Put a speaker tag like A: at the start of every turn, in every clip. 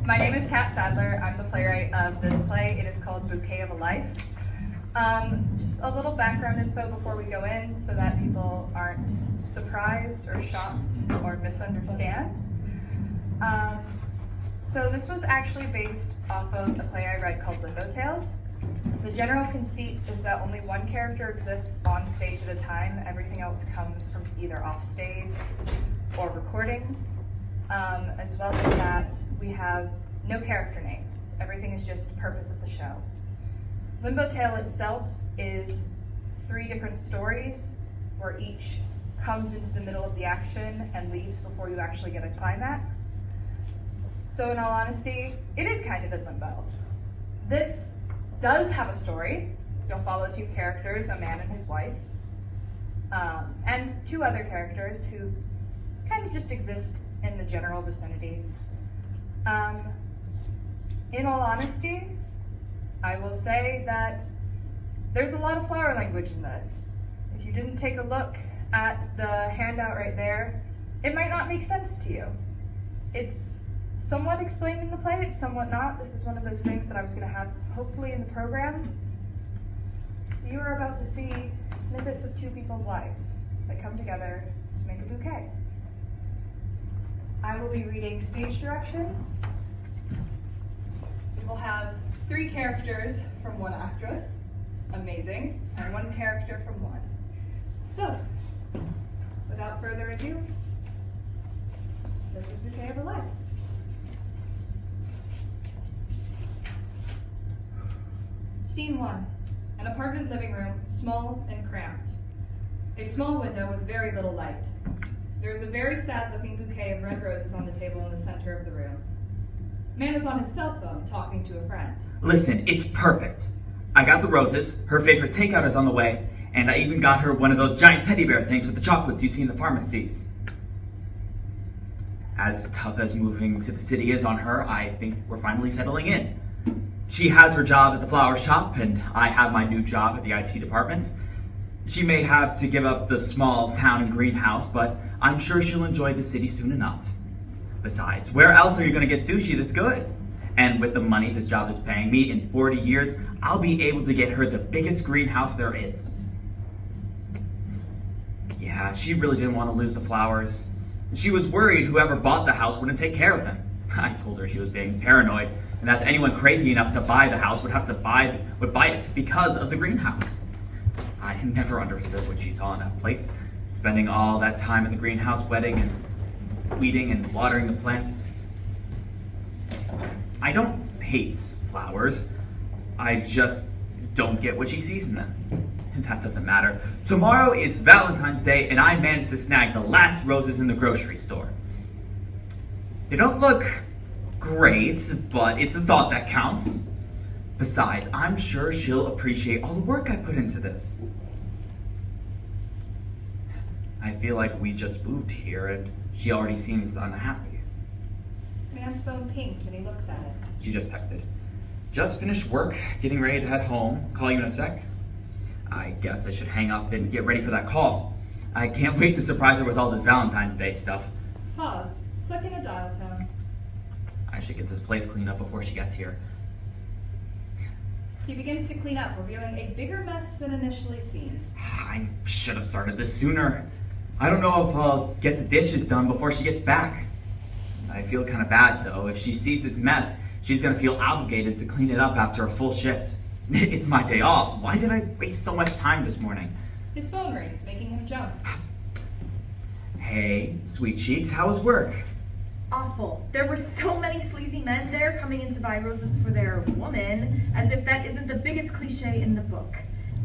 A: My name is Cat Sadler. I'm the playwright of this play. It is called Bouquet of a Life. Just a little background info before we go in so that people aren't surprised or shocked or misunderstand. So this was actually based off of a play I read called Limbo Tales. The general conceit is that only one character exists on stage at a time. Everything else comes from either off stage or recordings. As well as that, we have no character names. Everything is just purpose of the show. Limbo Tale itself is 3 different stories where each comes into the middle of the action and leaves before you actually get a climax. So in all honesty, it is kind of in limbo. This does have a story. You'll follow 2 characters, a man and his wife, and 2 other characters who kind of just exist in the general vicinity. In all honesty, I will say that there's a lot of flower language in this. If you didn't take a look at the handout right there, it might not make sense to you. It's somewhat explained in the play, it's somewhat not. This is one of those things that I was going to have hopefully in the program. So you are about to see snippets of 2 people's lives that come together to make a bouquet. I will be reading stage directions. We will have 3 characters from 1 actress, amazing, and 1 character from 1. So, without further ado, this is Bouquet of a Life. Scene 1, an apartment living room, small and cramped. A small window with very little light. There is a very sad-looking bouquet of red roses on the table in the center of the room. Man is on his cell phone talking to a friend.
B: Listen, it's perfect. I got the roses, her favorite takeout is on the way, and I even got her one of those giant teddy bear things with the chocolates you see in the pharmacies. As tough as moving to the city is on her, I think we're finally settling in. She has her job at the flower shop, and I have my new job at the IT department. She may have to give up the small town greenhouse, but I'm sure she'll enjoy the city soon enough. Besides, where else are you going to get sushi this good? And with the money this job is paying me, in 40 years, I'll be able to get her the biggest greenhouse there is. Yeah, she really didn't want to lose the flowers. She was worried whoever bought the house wouldn't take care of them. I told her she was being paranoid, and that anyone crazy enough to buy the house would buy it because of the greenhouse. I never understood what she saw in that place, spending all that time in the greenhouse wetting and weeding and watering the plants. I don't hate flowers. I just don't get what she sees in them. And that doesn't matter. Tomorrow is Valentine's Day, and I managed to snag the last roses in the grocery store. They don't look great, but it's a thought that counts. Besides, I'm sure she'll appreciate all the work I put into this. I feel like we just moved here, and she already seems unhappy.
A: Man's phone pings and he looks at it.
B: She just texted. Just finished work, getting ready to head home. Call you in a sec. I guess I should hang up and get ready for that call. I can't wait to surprise her with all this Valentine's Day stuff.
A: Pause. Click in a dial tone.
B: I should get this place cleaned up before she gets here.
A: He begins to clean up, revealing a bigger mess than initially seen.
B: I should have started this sooner. I don't know if I'll get the dishes done before she gets back. I feel kind of bad, though. If she sees this mess, she's going to feel obligated to clean it up after a full shift. It's my day off. Why did I waste so much time this morning?
A: His phone rings, making him jump.
B: Hey, sweet cheeks, how was work?
C: Awful. There were so many sleazy men there coming in to buy roses for their woman, as if that isn't the biggest cliche in the book.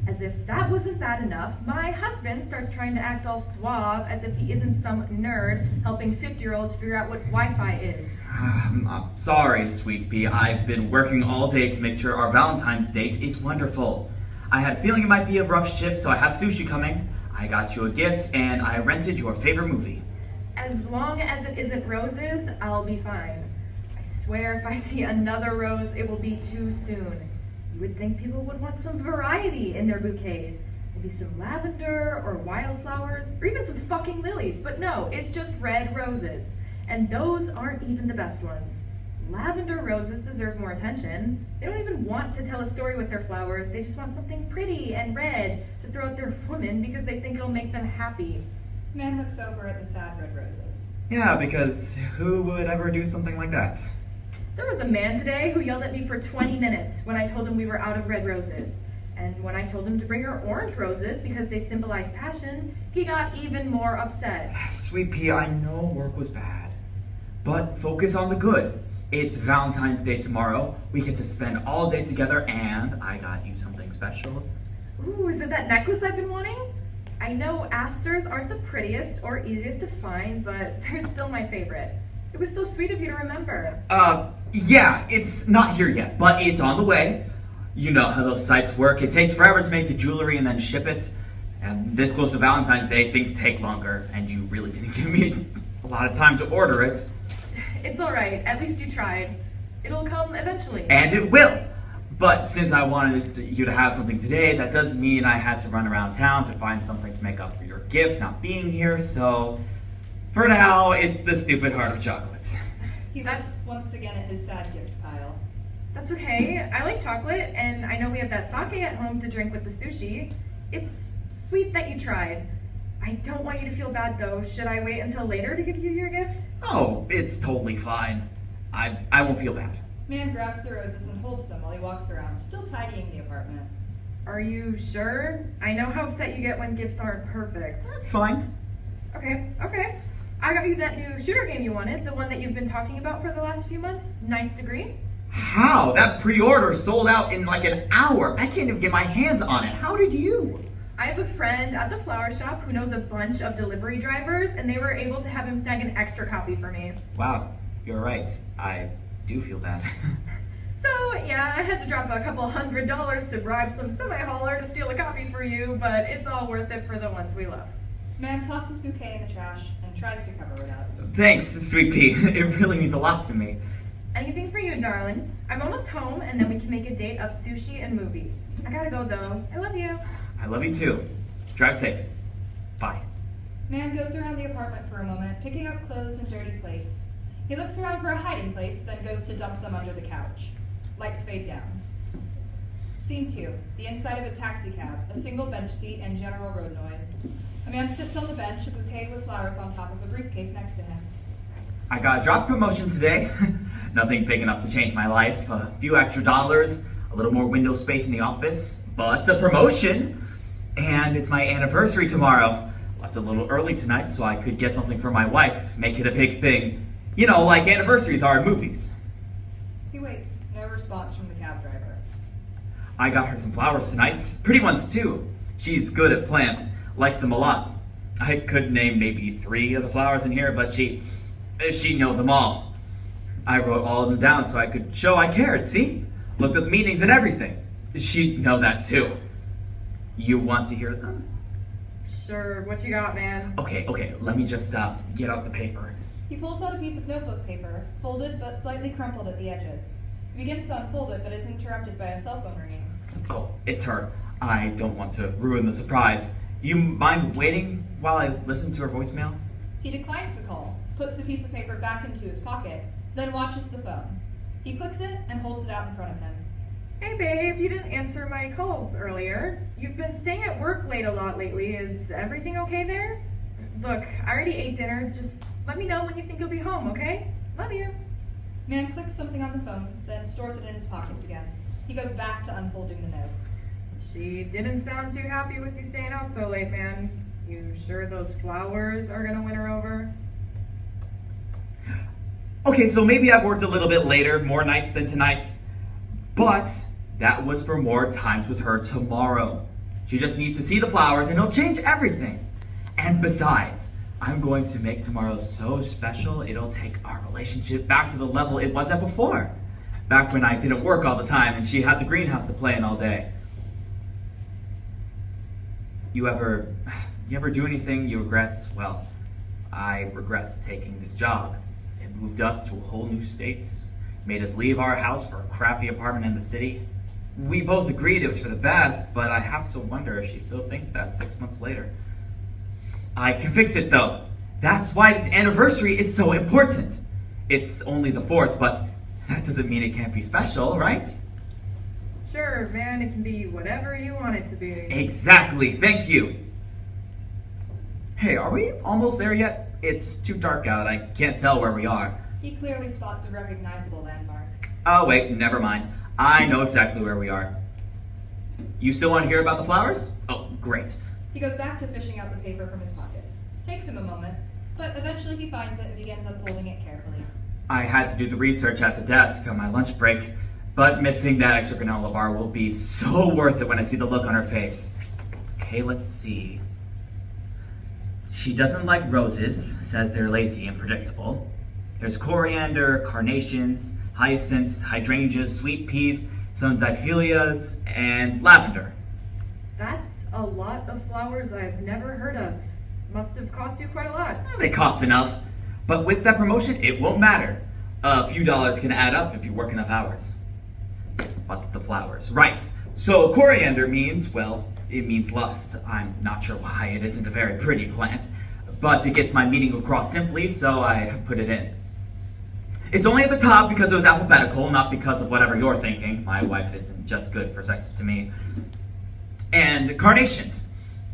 C: As if that wasn't bad enough, my husband starts trying to act all suave as if he isn't some nerd helping 50-year-olds figure out what Wi-Fi is.
B: I'm sorry, sweet pea. I've been working all day to make sure our Valentine's date is wonderful. I had a feeling it might be a rough shift, so I have sushi coming. I got you a gift, and I rented your favorite movie.
C: As long as it isn't roses, I'll be fine. I swear if I see another rose, it will be too soon. You would think people would want some variety in their bouquets. Maybe some lavender or wildflowers, or even some fucking lilies. But no, it's just red roses. And those aren't even the best ones. Lavender Roses deserve more attention. They don't even want to tell a story with their flowers. They just want something pretty and red to throw at their woman because they think it'll make them happy.
A: Man looks over at the sad red roses.
B: Yeah, because who would ever do something like that?
C: There was a man today who yelled at me for 20 minutes when I told him we were out of red roses. And when I told him to bring her orange roses because they symbolize passion, he got even more upset.
B: Sweet pea, I know work was bad, but focus on the good. It's Valentine's Day tomorrow. We get to spend all day together, and I got you something special.
C: Ooh, is it that necklace I've been wanting? I know asters aren't the prettiest or easiest to find, but they're still my favorite. It was so sweet of you to remember.
B: Yeah, it's not here yet, but it's on the way. You know how those sites work. It takes forever to make the jewelry and then ship it. And this close to Valentine's Day, things take longer, and you really didn't give me a lot of time to order it.
C: It's alright, at least you tried. It'll come eventually.
B: And it will! But since I wanted you to have something today, that does mean I had to run around town to find something to make up for your gift not being here, so for now, it's the stupid heart of chocolate.
A: He looks once again at his sad gift pile.
C: That's okay. I like chocolate, and I know we have that sake at home to drink with the sushi. It's sweet that you tried. I don't want you to feel bad, though. Should I wait until later to give you your gift?
B: Oh, it's totally fine. I won't feel bad.
A: Man grabs the roses and holds them while he walks around, still tidying the apartment.
C: Are you sure? I know how upset you get when gifts aren't perfect.
B: That's fine.
C: Okay. I got you that new shooter game you wanted, the one that you've been talking about for the last few months, Ninth Degree.
B: How? That pre-order sold out in like an hour. I can't even get my hands on it. How did you?
C: I have a friend at the flower shop who knows a bunch of delivery drivers, and they were able to have him snag an extra copy for me.
B: Wow, you're right. I do feel bad.
C: So, yeah, I had to drop a couple $100 to bribe some semi-hauler to steal a copy for you, but it's all worth it for the ones we love.
A: Man tosses Bouquet in the trash and tries to cover it up.
B: Thanks, Sweet Pea. It really means a lot to me.
C: Anything for you, darling. I'm almost home, and then we can make a date of sushi and movies. I gotta go, though. I love you.
B: I love you too. Drive safe. Bye.
A: Man goes around the apartment for a moment, picking up clothes and dirty plates. He looks around for a hiding place, then goes to dump them under the couch. Lights fade down. Scene 2. The inside of a taxi cab, a single bench seat, and general road noise. A man sits on the bench, a bouquet with flowers on top of a briefcase next to him.
B: I got a job promotion today. Nothing big enough to change my life. A few extra dollars, a little more window space in the office, but a promotion. And it's my anniversary tomorrow. Left a little early tonight so I could get something for my wife, make it a big thing. You know, like anniversaries are in movies.
A: He waits. No response from the cab driver.
B: I got her some flowers tonight. Pretty ones too. She's good at plants, likes them a lot. I could name maybe 3 of the flowers in here, but she'd know them all. I wrote all of them down so I could show I cared, see? Looked at the meanings and everything. She'd know that too. You want to hear them?
C: Sure, what you got, man?
B: Okay, let me just get out the paper.
A: He pulls out a piece of notebook paper, folded but slightly crumpled at the edges. He begins to unfold it, but is interrupted by a cell phone ringing.
B: Oh, it's her. I don't want to ruin the surprise. You mind waiting while I listen to her voicemail?
A: He declines the call, puts the piece of paper back into his pocket, then watches the phone. He clicks it and holds it out in front of him.
C: Hey babe, you didn't answer my calls earlier. You've been staying at work late a lot lately. Is everything okay there? Look, I already ate dinner. Just let me know when you think you'll be home, okay? Love you.
A: Man clicks something on the phone, then stores it in his pockets again. He goes back to unfolding the note.
C: She didn't sound too happy with you staying out so late, man. You sure those flowers are gonna win her over?
B: Okay, so maybe I've worked a little bit later, more nights than tonight. But that was for more times with her tomorrow. She just needs to see the flowers and it'll change everything. And besides, I'm going to make tomorrow so special, it'll take our relationship back to the level it was at before. Back when I didn't work all the time and she had the greenhouse to play in all day. You ever do anything you regret? Well, I regret taking this job. It moved us to a whole new state, made us leave our house for a crappy apartment in the city. We both agreed it was for the best, but I have to wonder if she still thinks that 6 months later. I can fix it though. That's why this anniversary is so important. It's only the 4th, but that doesn't mean it can't be special, right?
C: Sure, man, it can be whatever you want it to be.
B: Exactly, thank you. Hey, are we almost there yet? It's too dark out, I can't tell where we are.
A: He clearly spots a recognizable landmark.
B: Oh wait, never mind. I know exactly where we are. You still want to hear about the flowers? Oh, great.
A: He goes back to fishing out the paper from his pockets. Takes him a moment, but eventually he finds it and begins unfolding it carefully.
B: I had to do the research at the desk on my lunch break, but missing that extra granola bar will be so worth it when I see the look on her face. Okay, let's see. She doesn't like roses, says they're lazy and predictable. There's coriander, carnations, hyacinths, hydrangeas, sweet peas, some diphylias, and lavender.
C: That's a lot of flowers I've never heard of. Must have cost you quite a lot.
B: They cost enough, but with that promotion, it won't matter. A few dollars can add up if you work enough hours. But the flowers, right. So coriander means, well, it means lust. I'm not sure why, it isn't a very pretty plant, but it gets my meaning across simply, so I put it in. It's only at the top because it was alphabetical, not because of whatever you're thinking. My wife isn't just good for sex to me. And carnations.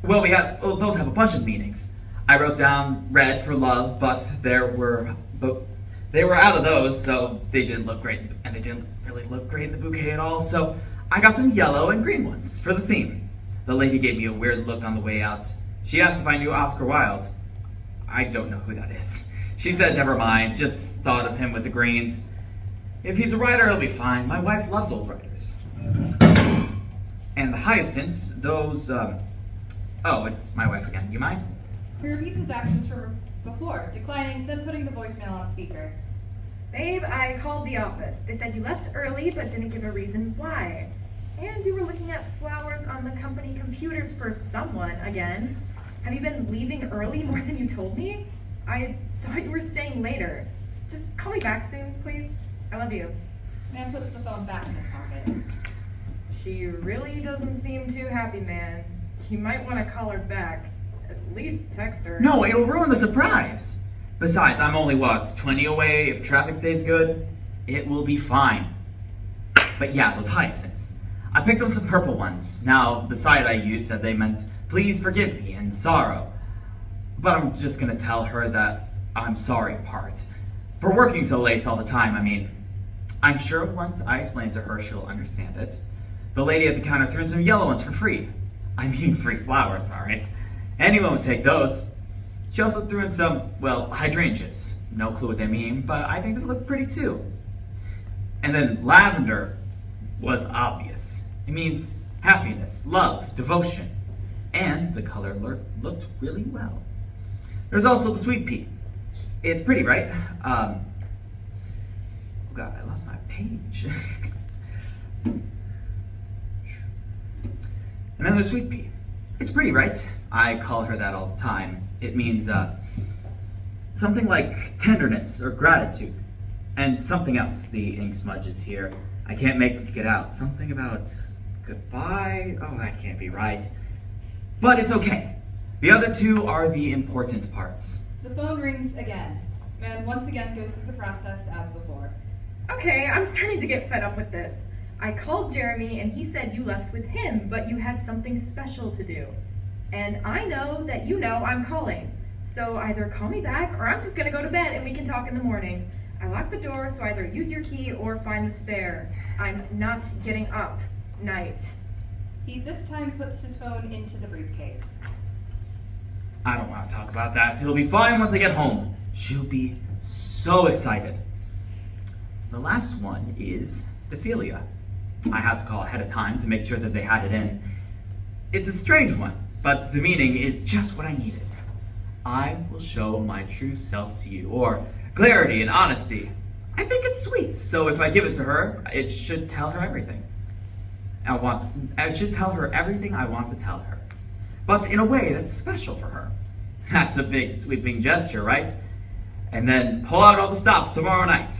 B: Well, those have a bunch of meanings. I wrote down red for love, but they were out of those, so they didn't look great, and they didn't really look great in the bouquet at all, so I got some yellow and green ones for the theme. The lady gave me a weird look on the way out. She asked if I knew Oscar Wilde. I don't know who that is. She said never mind, just thought of him with the greens. If he's a writer, it'll be fine. My wife loves old writers. And the hyacinths, those, oh, it's my wife again. You mind?
A: He repeats his actions from before, declining, then putting the voicemail on speaker.
C: Babe, I called the office. They said you left early, but didn't give a reason why. And you were looking at flowers on the company computers for someone again. Have you been leaving early more than you told me? I thought you were staying later. Just call me back soon, please. I love you.
A: Man puts the phone back in his pocket.
C: She really doesn't seem too happy, man. You might want to call her back. At least text her.
B: No, it'll ruin the surprise. Besides, I'm only, 20 away. If traffic stays good, it will be fine. But yeah, those hyacinths. I picked up some purple ones. Now, the site I used said they meant, please forgive me, and sorrow. But I'm just gonna tell her that I'm sorry part. For working so late all the time, I mean. I'm sure once I explain to her, she'll understand it. The lady at the counter threw in some yellow ones for free. I mean, free flowers, alright? Anyone would take those. She also threw in some, hydrangeas. No clue what they mean, but I think they look pretty too. And then lavender was obvious. It means happiness, love, devotion. And the color looked really well. There's also the sweet pea. It's pretty, right? Oh God, I lost my page. And then there's sweet pea. It's pretty, right? I call her that all the time. It means, something like tenderness or gratitude. And something else. The ink smudge is here. I can't make it out. Something about goodbye? Oh, that can't be right. But it's okay. The other two are the important parts.
A: The phone rings again. Man once again goes through the process as before.
C: Okay, I'm starting to get fed up with this. I called Jeremy and he said you left with him, but you had something special to do. And I know that you know I'm calling. So either call me back or I'm just gonna go to bed and we can talk in the morning. I locked the door, so either use your key or find the spare. I'm not getting up. Night.
A: He this time puts his phone into the briefcase.
B: I don't want to talk about that. It'll be fine once I get home. She'll be so excited. The last one is Diphylia. I had to call ahead of time to make sure that they had it in. It's a strange one, but the meaning is just what I needed. I will show my true self to you, or clarity and honesty. I think it's sweet, so if I give it to her, it should tell her everything. I should tell her everything I want to tell her. But in a way that's special for her. That's a big sweeping gesture, right? And then pull out all the stops tomorrow night.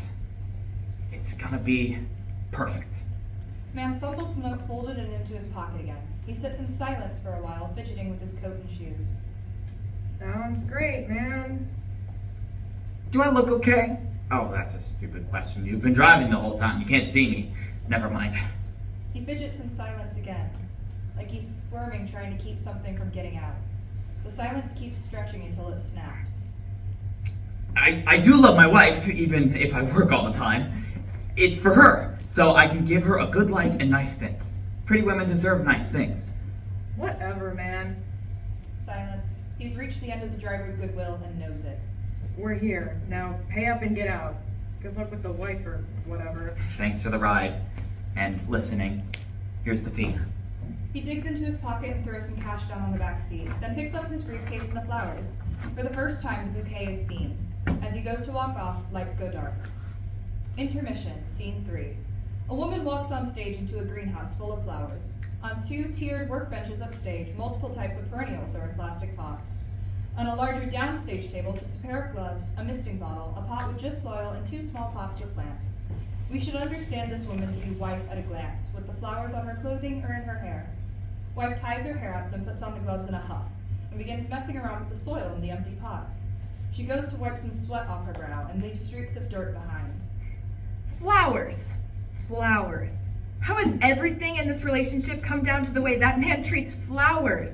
B: It's gonna be perfect.
A: Man fumbles the note folded and into his pocket again. He sits in silence for a while, fidgeting with his coat and shoes.
C: Sounds great, man.
B: Do I look okay? Oh, that's a stupid question. You've been driving the whole time. You can't see me. Never mind.
A: He fidgets in silence again, like he's squirming trying to keep something from getting out. The silence keeps stretching until it snaps.
B: I do love my wife, even if I work all the time. It's for her, so I can give her a good life and nice things. Pretty women deserve nice things.
C: Whatever, man.
A: Silence. He's reached the end of the driver's goodwill and knows it.
C: We're here. Now pay up and get out. Good luck with the wife or whatever.
B: Thanks for the ride and listening. Here's the fee.
A: He digs into his pocket and throws some cash down on the back seat, then picks up his briefcase and the flowers. For the first time, the bouquet is seen. As he goes to walk off, lights go dark. Intermission, scene 3. A woman walks on stage into a greenhouse full of flowers. On 2 tiered workbenches upstage, multiple types of perennials are in plastic pots. On a larger downstage table sits a pair of gloves, a misting bottle, a pot with just soil, and 2 small pots for plants. We should understand this woman to be wife at a glance, with the flowers on her clothing or in her hair. Wife ties her hair up, then puts on the gloves in a huff, and begins messing around with the soil in the empty pot. She goes to wipe some sweat off her brow and leaves streaks of dirt behind.
C: Flowers. Flowers. How has everything in this relationship come down to the way that man treats flowers?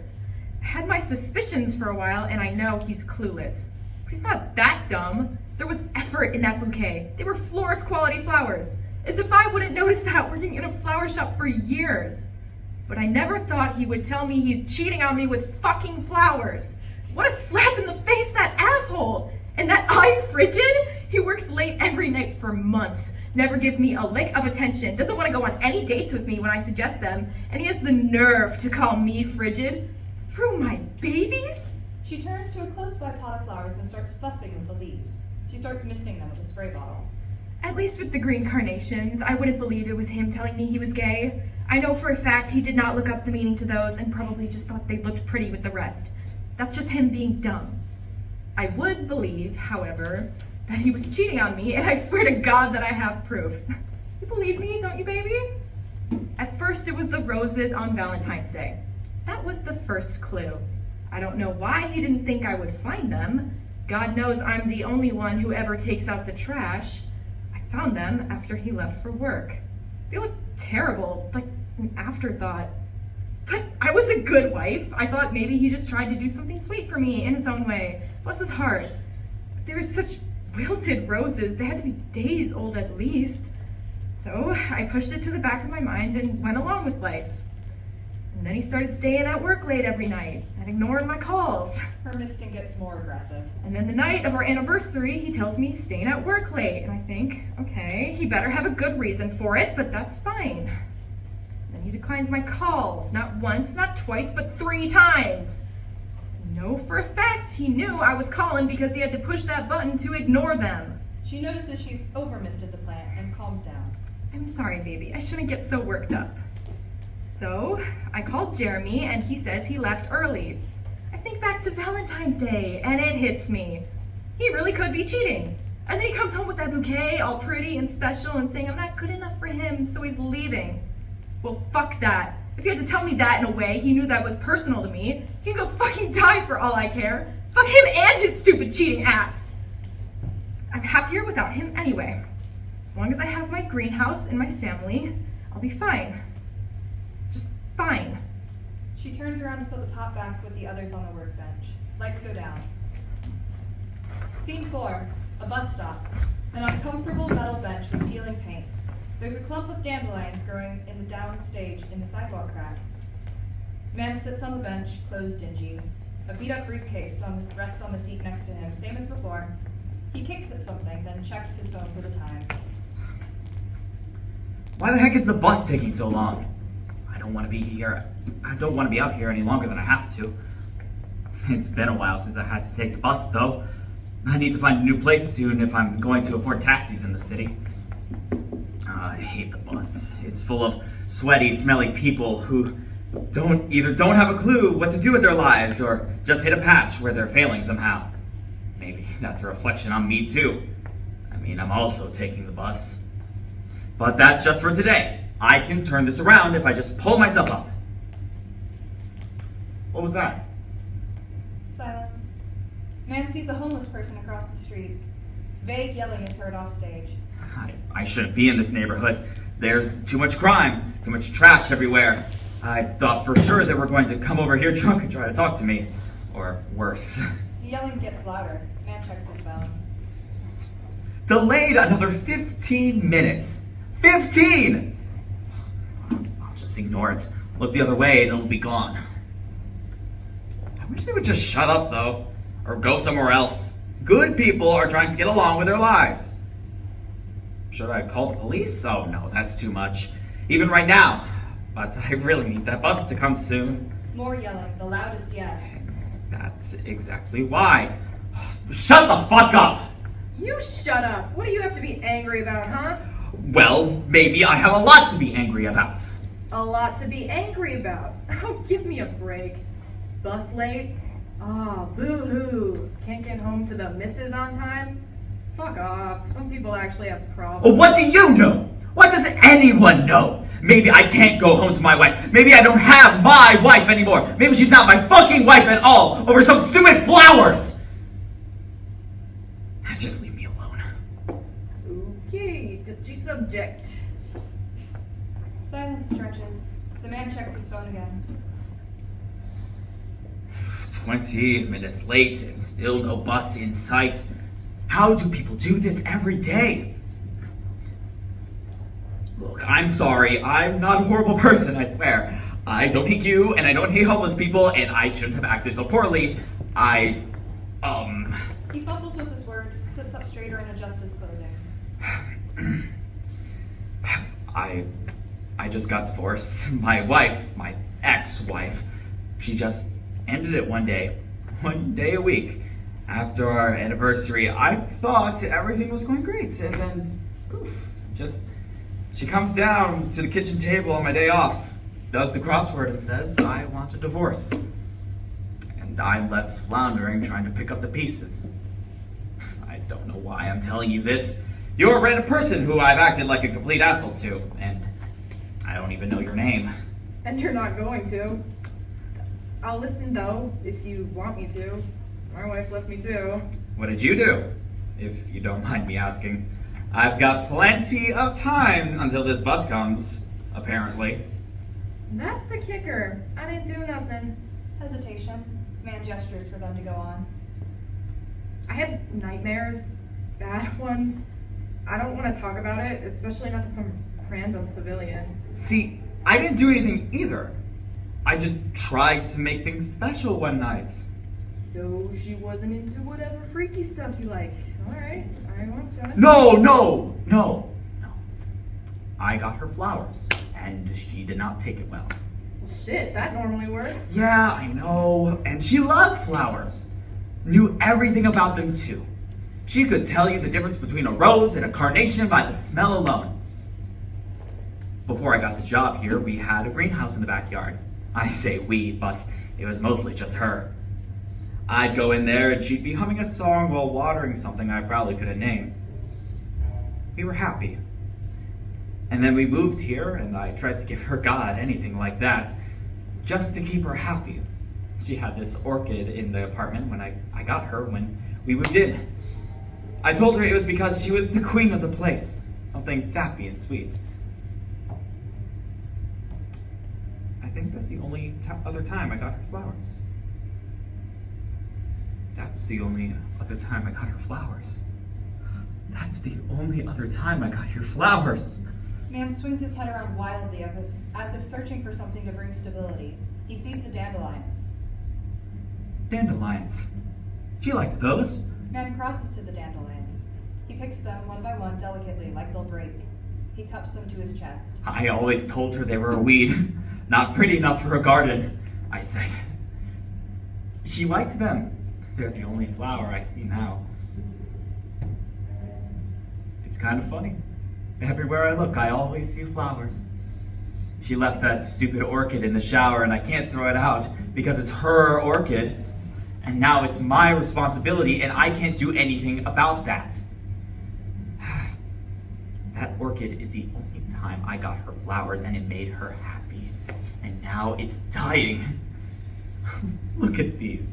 C: I had my suspicions for a while, and I know he's clueless. But he's not that dumb. There was effort in that bouquet. They were florist quality flowers. As if I wouldn't notice that working in a flower shop for years. But I never thought he would tell me he's cheating on me with fucking flowers. What a slap in the face, that asshole! And that I'm frigid? He works late every night for months. Never gives me a lick of attention. Doesn't want to go on any dates with me when I suggest them. And he has the nerve to call me frigid. Through my babies?
A: She turns to a close-by pot of flowers and starts fussing with the leaves. She starts misting them with a spray bottle.
C: At least with the green carnations, I wouldn't believe it was him telling me he was gay. I know for a fact he did not look up the meaning to those and probably just thought they looked pretty with the rest. That's just him being dumb. I would believe, however, that he was cheating on me, and I swear to God that I have proof. You believe me, don't you, baby? At first, it was the roses on Valentine's Day. That was the first clue. I don't know why he didn't think I would find them. God knows I'm the only one who ever takes out the trash. I found them after he left for work. They look terrible, like an afterthought. But I was a good wife. I thought maybe he just tried to do something sweet for me in his own way. Bless his heart. But they were such wilted roses. They had to be days old at least. So I pushed it to the back of my mind and went along with life. And then he started staying at work late every night and ignoring my calls.
A: Her misting gets more aggressive.
C: And then the night of our anniversary, he tells me he's staying at work late. And I think, okay, he better have a good reason for it, but that's fine. Then he declines my calls, not once, not twice, but 3 times. I know for a fact he knew I was calling because he had to push that button to ignore them.
A: She notices she's over-misted the plant and calms down.
C: I'm sorry, baby. I shouldn't get so worked up. So, I called Jeremy, and he says he left early. I think back to Valentine's Day, and it hits me. He really could be cheating. And then he comes home with that bouquet, all pretty and special, and saying I'm not good enough for him, so he's leaving. Well, fuck that. If he had to tell me that in a way he knew that was personal to me, he can go fucking die for all I care. Fuck him and his stupid cheating ass. I'm happier without him anyway. As long as I have my greenhouse and my family, I'll be fine. Just fine.
A: She turns around to put the pot back with the others on the workbench. Lights go down. Scene 4, a bus stop. An uncomfortable metal bench with peeling paint. There's a clump of dandelions growing in the downstage in the sidewalk cracks. Man sits on the bench, clothes dingy. A beat-up briefcase rests on the seat next to him, same as before. He kicks at something, then checks his phone for the time.
B: Why the heck is the bus taking so long? I don't want to be here. I don't want to be out here any longer than I have to. It's been a while since I had to take the bus, though. I need to find a new place soon if I'm going to afford taxis in the city. I hate the bus. It's full of sweaty, smelly people who either don't have a clue what to do with their lives or just hit a patch where they're failing somehow. Maybe that's a reflection on me too. I mean, I'm also taking the bus. But that's just for today. I can turn this around if I just pull myself up. What was that?
A: Silence. Man sees a homeless person across the street. Vague yelling is heard off stage.
B: I shouldn't be in this neighborhood. There's too much crime, too much trash everywhere. I thought for sure they were going to come over here drunk and try to talk to me. Or worse.
A: The yelling gets louder. Man checks his phone.
B: Delayed another 15 minutes. 15! I'll just ignore it. Look the other way and it'll be gone. I wish they would just shut up though. Or go somewhere else. Good people are trying to get along with their lives. Should I call the police? Oh no, that's too much. Even right now. But I really need that bus to come soon.
A: More yelling, the loudest yet.
B: That's exactly why. Shut the fuck up!
C: You shut up. What do you have to be angry about, huh?
B: Well, maybe I have a lot to be angry about.
C: A lot to be angry about. Oh, give me a break. Bus late? Ah, boo-hoo. Can't get home to the missus on time? Fuck off. Some people actually have problems.
B: Well, what do you know? What does anyone know? Maybe I can't go home to my wife. Maybe I don't have my wife anymore. Maybe she's not my fucking wife at all over some stupid flowers. Just leave me alone.
C: Okay, touchy subject.
A: Silence stretches. The man checks his phone again.
B: 20 minutes late and still no bus in sight. How do people do this every day? Look, I'm sorry. I'm not a horrible person, I swear. I don't hate you, and I don't hate homeless people, and I shouldn't have acted so poorly.
A: He fumbles with his words, sits up straighter and adjusts his clothing.
B: I just got divorced. My wife, my ex-wife, she just ended it one day a week. After our anniversary, I thought everything was going great, and then, poof, she comes down to the kitchen table on my day off, does the crossword and says, I want a divorce. And I'm left floundering trying to pick up the pieces. I don't know why I'm telling you this. You're a random person who I've acted like a complete asshole to, and I don't even know your name.
C: And you're not going to. I'll listen though, if you want me to. My wife left me too.
B: What did you do? If you don't mind me asking. I've got plenty of time until this bus comes, apparently.
C: That's the kicker. I didn't do nothing.
A: Hesitation. Man gestures for them to go on.
C: I had nightmares. Bad ones. I don't want to talk about it, especially not to some random civilian.
B: See, I didn't do anything either. I just tried to make things special one night.
C: So she wasn't into whatever freaky stuff you like. Alright, I won't judge.
B: No. I got her flowers, and she did not take it well.
C: Well, shit, that normally works.
B: Yeah, I know. And she loved flowers. Knew everything about them too. She could tell you the difference between a rose and a carnation by the smell alone. Before I got the job here, we had a greenhouse in the backyard. I say we, but it was mostly just her. I'd go in there and she'd be humming a song while watering something I probably couldn't name. We were happy. And then we moved here, and I tried to give her God anything like that, just to keep her happy. She had this orchid in the apartment when I got her when we moved in. I told her it was because she was the queen of the place, something sappy and sweet. I think that's the only other time I got her flowers. That's the only other time I got her flowers. That's the only other time I got your flowers.
A: Man swings his head around wildly as if searching for something to bring stability. He sees the dandelions.
B: Dandelions. She liked those.
A: Man crosses to the dandelions. He picks them one by one delicately, like they'll break. He cups them to his chest.
B: I always told her they were a weed, not pretty enough for a garden, I said. She liked them. They're the only flower I see now. It's kind of funny. Everywhere I look, I always see flowers. She left that stupid orchid in the shower, and I can't throw it out because it's her orchid. And now it's my responsibility, and I can't do anything about that. That orchid is the only time I got her flowers, and it made her happy. And now it's dying. Look at these.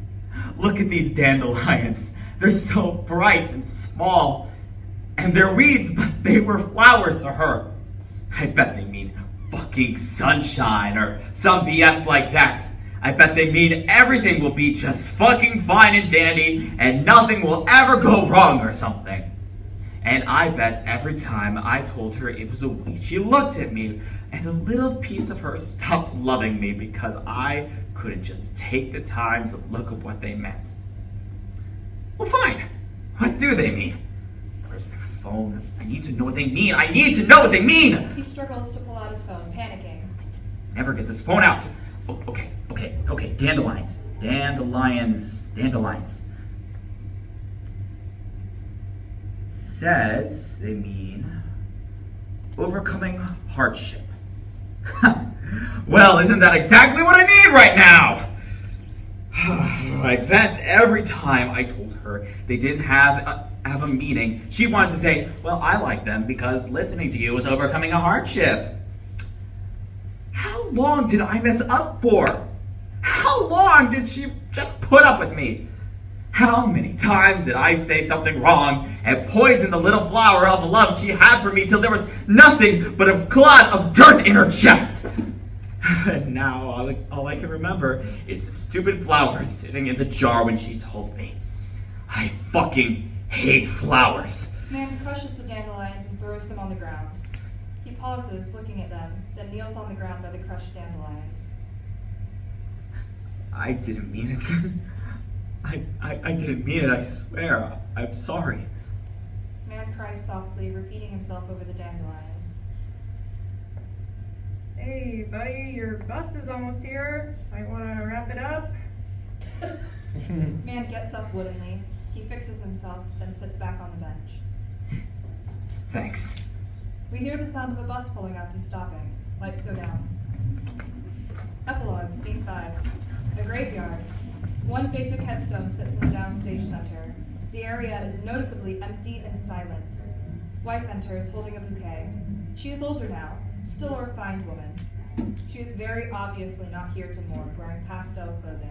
B: Look at these dandelions. They're so bright and small. And they're weeds, but they were flowers to her. I bet they mean fucking sunshine or some BS like that. I bet they mean everything will be just fucking fine and dandy and nothing will ever go wrong or something. And I bet every time I told her it was a weed, she looked at me and a little piece of her stopped loving me because I couldn't just take the time to look at what they meant. Well, fine. What do they mean? Where's my phone? I need to know what they mean. I need to know what they mean!
A: He struggles to pull out his phone, panicking.
B: Never get this phone out. Oh, okay. Dandelions. Says they mean overcoming hardship. Well, isn't that exactly what I need right now? I bet every time I told her they didn't have a meaning, she wanted to say, well, I like them because listening to you was overcoming a hardship. How long did I mess up for? How long did she just put up with me? How many times did I say something wrong and poison the little flower of love she had for me till there was nothing but a clot of dirt in her chest? And now all I can remember is the stupid flower sitting in the jar when she told me. I fucking hate flowers.
A: Man crushes the dandelions and throws them on the ground. He pauses, looking at them, then kneels on the ground by the crushed dandelions.
B: I didn't mean it. I didn't mean it, I swear. I'm sorry.
A: Man cries softly, repeating himself over the dandelions.
C: Hey, buddy, your bus is almost here. Might want to wrap it up.
A: Man gets up woodenly. He fixes himself, then sits back on the bench.
B: Thanks.
A: We hear the sound of a bus pulling up and stopping. Lights go down. Epilogue, Scene 5. A graveyard. One basic headstone sits in the downstage center. The area is noticeably empty and silent. Wife enters, holding a bouquet. She is older now, still a refined woman. She is very obviously not here to mourn, wearing pastel clothing.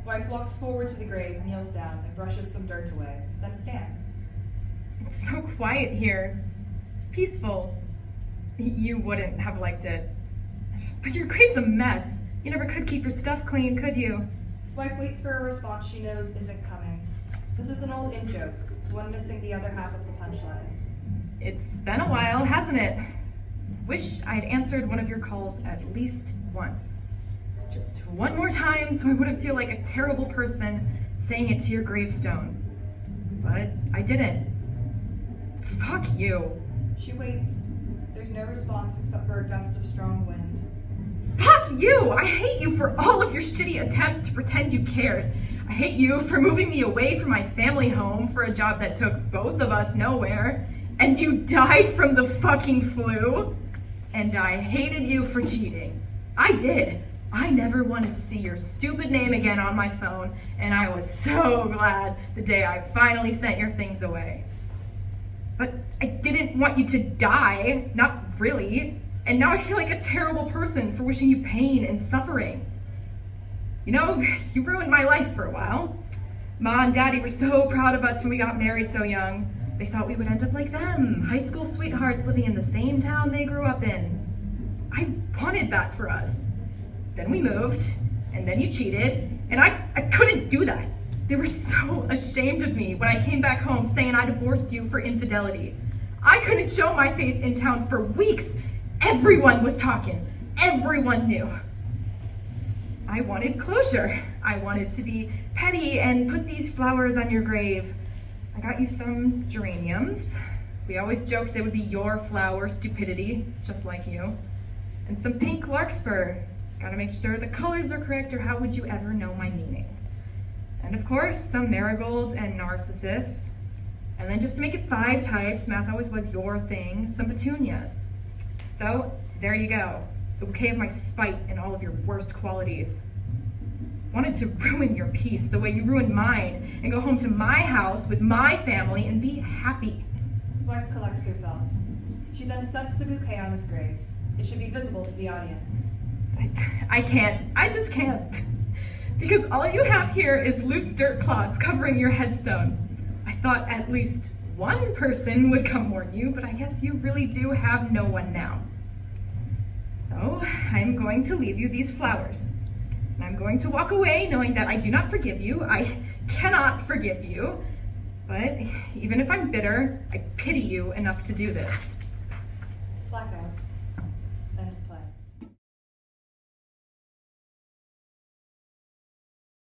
A: Wife walks forward to the grave, kneels down, and brushes some dirt away, then stands.
C: It's so quiet here. Peaceful. You wouldn't have liked it. But your grave's a mess. You never could keep your stuff clean, could you?
A: Wife waits for a response she knows isn't coming. This is an old in-joke, one missing the other half of the punchlines.
C: It's been a while, hasn't it? Wish I'd answered one of your calls at least once. Just one more time so I wouldn't feel like a terrible person saying it to your gravestone. But I didn't. Fuck you.
A: She waits. There's no response except for a gust of strong wind.
C: Fuck you! I hate you for all of your shitty attempts to pretend you cared. I hate you for moving me away from my family home for a job that took both of us nowhere. And you died from the fucking flu. And I hated you for cheating. I did. I never wanted to see your stupid name again on my phone, and I was so glad the day I finally sent your things away. But I didn't want you to die, not really. And now I feel like a terrible person for wishing you pain and suffering. You know, you ruined my life for a while. Ma and Daddy were so proud of us when we got married so young. They thought we would end up like them, high school sweethearts living in the same town they grew up in. I wanted that for us. Then we moved, and then you cheated, and I couldn't do that. They were so ashamed of me when I came back home saying I divorced you for infidelity. I couldn't show my face in town for weeks. Everyone was talking. Everyone knew. I wanted closure. I wanted to be petty and put these flowers on your grave. I got you some geraniums. We always joked they would be your flower, stupidity, just like you. And some pink larkspur. Gotta make sure the colors are correct, or how would you ever know my meaning? And of course, some marigolds and narcissus. And then just to make it 5 types, math always was your thing, some petunias. So, there you go. The bouquet of my spite and all of your worst qualities. Wanted to ruin your peace the way you ruined mine, and go home to my house with my family and be happy.
A: Wife collects herself. She then sets the bouquet on his grave. It should be visible to the audience.
C: I can't. I just can't. Because all you have here is loose dirt clods covering your headstone. I thought at least one person would come warn you, but I guess you really do have no one now. So, I'm going to leave you these flowers. And I'm going to walk away knowing that I do not forgive you. I cannot forgive you. But even if I'm bitter, I pity you enough to do this.